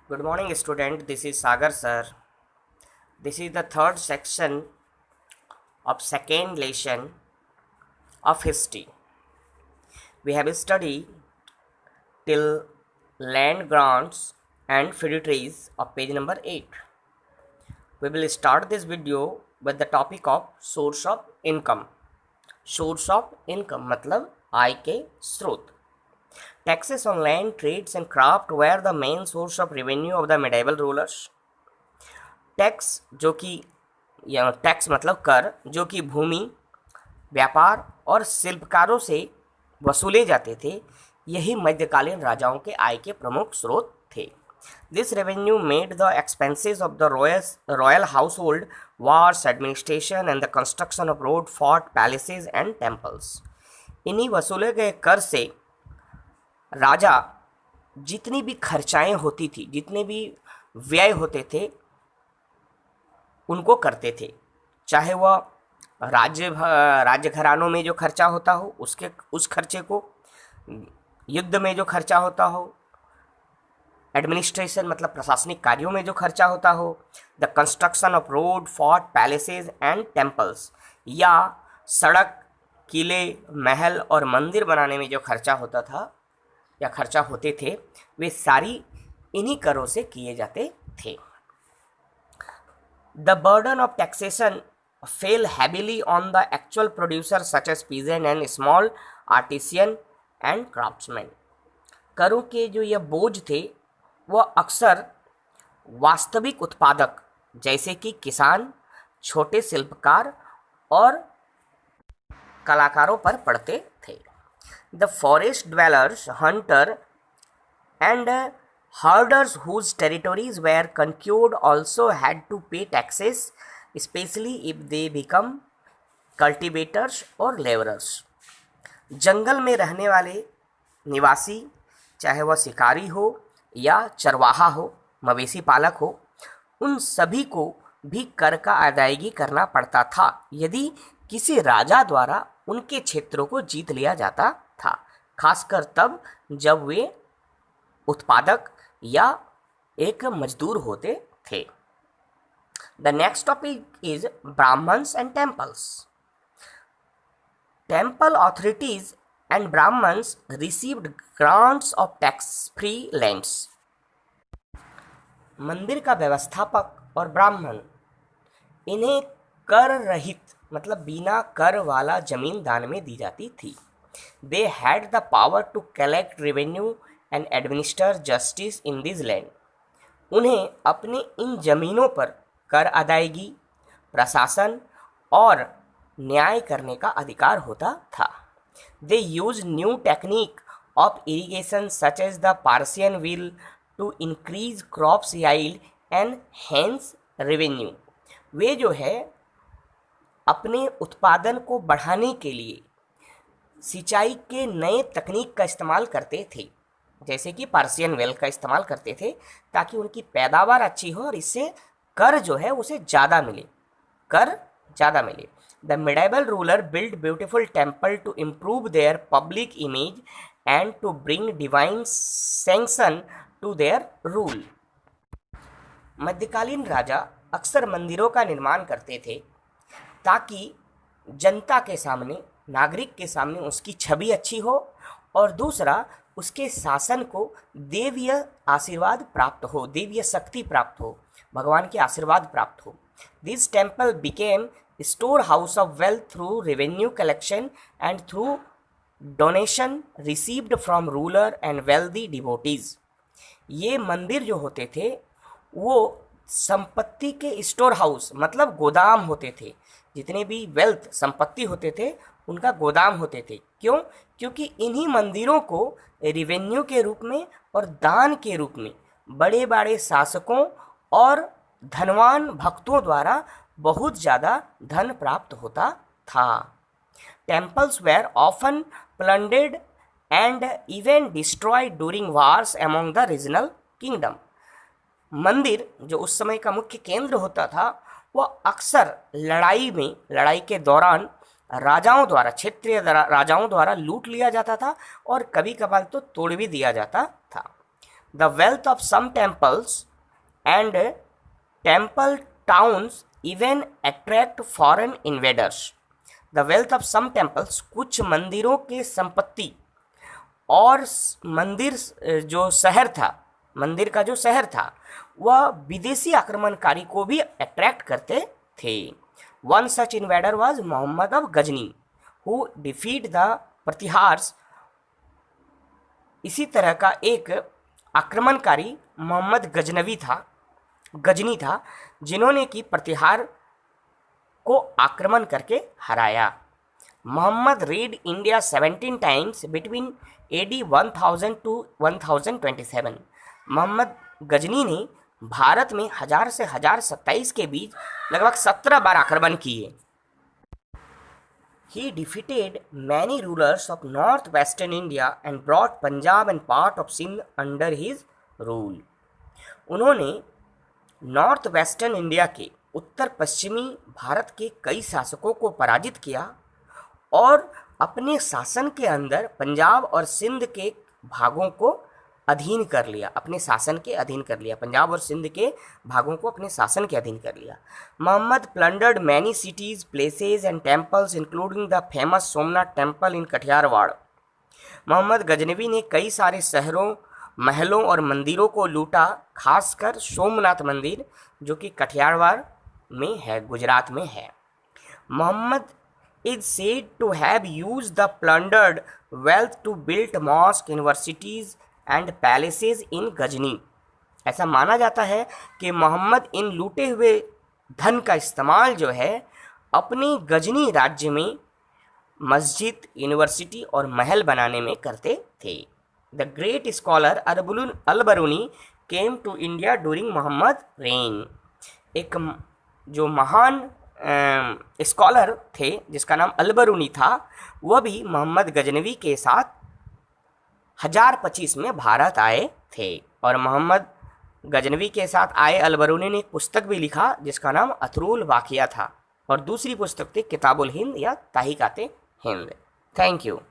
Good morning, student. This is Sagar sir. This is the third section of second lesson of history. We have studied till land grants and feudatories of page number 8. We will start this video with the topic of source of income. Source of income मतलब आय के स्रोत. Taxes on land, trades and craft were the main source of revenue of the medieval rulers. Tax जो कि tax मतलब कर जो कि भूमि, व्यापार और शिल्पकारों से वसूले जाते थे, यही मध्यकालीन राजाओं के आय के प्रमुख स्रोत थे. This revenue made the expenses of the royal house hold, wars, administration and the construction of road, fort, palaces and temples. इन्हीं वसूले गए कर से राजा जितनी भी खर्चाएं होती थी, जितने भी व्यय होते थे, उनको करते थे. चाहे वह राज्य घरानों में जो खर्चा होता हो उस खर्चे को, युद्ध में जो खर्चा होता हो, एडमिनिस्ट्रेशन मतलब प्रशासनिक कार्यों में जो खर्चा होता हो, the construction of road, fort, palaces and temples, या सड़क, किले, महल और मंदिर बनाने में जो खर्चा होता था या खर्चा होते थे, वे सारी इन्हीं करों से किए जाते थे. The burden of taxation fell heavily on the actual producers such as peasant and small artisan and craftsmen. करों के जो यह बोझ थे वह अक्सर वास्तविक उत्पादक जैसे कि किसान, छोटे शिल्पकार और कलाकारों पर पड़ते थे. The forest dwellers, hunter and herders whose territories were conquered also had to pay taxes, especially if they become cultivators or laborers. जंगल में रहने वाले निवासी, चाहे वह शिकारी हो या चरवाहा हो, मवेशी पालक हो, उन सभी को भी कर का अदायगी करना पड़ता था यदि किसी राजा द्वारा उनके क्षेत्रों को जीत लिया जाता था, खासकर तब जब वे उत्पादक या एक मजदूर होते थे. The next topic is Brahmins and temples. Temple authorities and Brahmins received grants of tax free lands. मंदिर का व्यवस्थापक और ब्राह्मण, इन्हें कर रहित मतलब बिना कर वाला जमीन दान में दी जाती थी. They had the power to collect revenue and administer justice in this land. उन्हें अपनी इन जमीनों पर कर अदायगी, प्रशासन और न्याय करने का अधिकार होता था. They use new technique of irrigation such as the Persian wheel to increase crops yield and hence revenue. वे जो है अपने उत्पादन को बढ़ाने के लिए सिंचाई के नए तकनीक का इस्तेमाल करते थे, जैसे कि पार्सियन वेल का इस्तेमाल करते थे, ताकि उनकी पैदावार अच्छी हो और इससे कर जो है उसे ज़्यादा मिले, कर ज़्यादा मिले. The medieval ruler build beautiful temple to improve their public image and to bring divine sanction to their rule. मध्यकालीन राजा अक्सर मंदिरों का निर्माण करते थे ताकि जनता के सामने, नागरिक के सामने उसकी छवि अच्छी हो और दूसरा उसके शासन को देवीय आशीर्वाद प्राप्त हो, देवीय शक्ति प्राप्त हो, भगवान के आशीर्वाद प्राप्त हो. This temple became store house of wealth through revenue collection and through donation received from ruler and wealthy devotees. ये मंदिर जो होते थे वो संपत्ति के स्टोर हाउस मतलब गोदाम होते थे. जितने भी वेल्थ संपत्ति होते थे उनका गोदाम होते थे. क्यों? क्योंकि इन्हीं मंदिरों को रेवेन्यू के रूप में और दान के रूप में बड़े बड़े शासकों और धनवान भक्तों द्वारा बहुत ज़्यादा धन प्राप्त होता था. Temples were often plundered and even destroyed during wars among the regional kingdom. मंदिर जो उस समय का मुख्य केंद्र होता था वह अक्सर लड़ाई के दौरान राजाओं द्वारा, क्षेत्रीय राजाओं द्वारा लूट लिया जाता था और कभी कभार तो तोड़ भी दिया जाता था. The wealth of some temples and temple towns even attract foreign invaders. The wealth of some temples, कुछ मंदिरों की संपत्ति और मंदिर जो शहर था, मंदिर का जो शहर था, वह विदेशी आक्रमणकारी को भी अट्रैक्ट करते थे। One such invader was Mohammad of Ghazni who defeat the Pratiharas. इसी तरह का एक आक्रमणकारी मोहम्मद गजनी था जिन्होंने कि प्रतिहार को आक्रमण करके हराया। Mohammad raid India 17 times between AD 1000 to 1027। Mohammad Ghazni ने भारत में 1000 से 1027 के बीच लगभग 17 बार आक्रमण किए। He defeated many rulers of northwestern India and brought Punjab and part of Sindh under his rule। उन्होंने नॉर्थ वेस्टर्न इंडिया के उत्तर पश्चिमी भारत के कई शासकों को पराजित किया और अपने शासन के अंदर पंजाब और सिंध के भागों को अधीन कर लिया, अपने शासन के अधीन कर लिया। पंजाब और सिंध के भागों को अपने शासन के अधीन कर लिया। Mohammad plundered many cities, places and temples including the famous Somnath temple in Kathiawar. Mohammad Ghaznavi ने कई सारे शहरों, महलों और मंदिरों को लूटा, खासकर सोमनाथ मंदिर जो कि कठियारवाड़ में है, गुजरात में है। Mohammad is said to have used the plundered wealth to build mosques, universities and palaces in Ghazni. ऐसा माना जाता है कि मोहम्मद इन लूटे हुए धन का इस्तेमाल जो है अपनी गजनी राज्य में मस्जिद, यूनिवर्सिटी और महल बनाने में करते थे। The great scholar Al Biruni came to India during Mohammad reign. एक जो महान स्कॉलर थे जिसका नाम अल-बरूनी था, वह भी मोहम्मद गजनवी के साथ 1025 में भारत आए थे। और मोहम्मद गजनवी के साथ आए अल-बरूनी ने एक पुस्तक भी लिखा जिसका नाम अतरुल वाक़िया था, और दूसरी पुस्तक थी किताबुल हिंद या ताहिकाते हिंद। Thank you.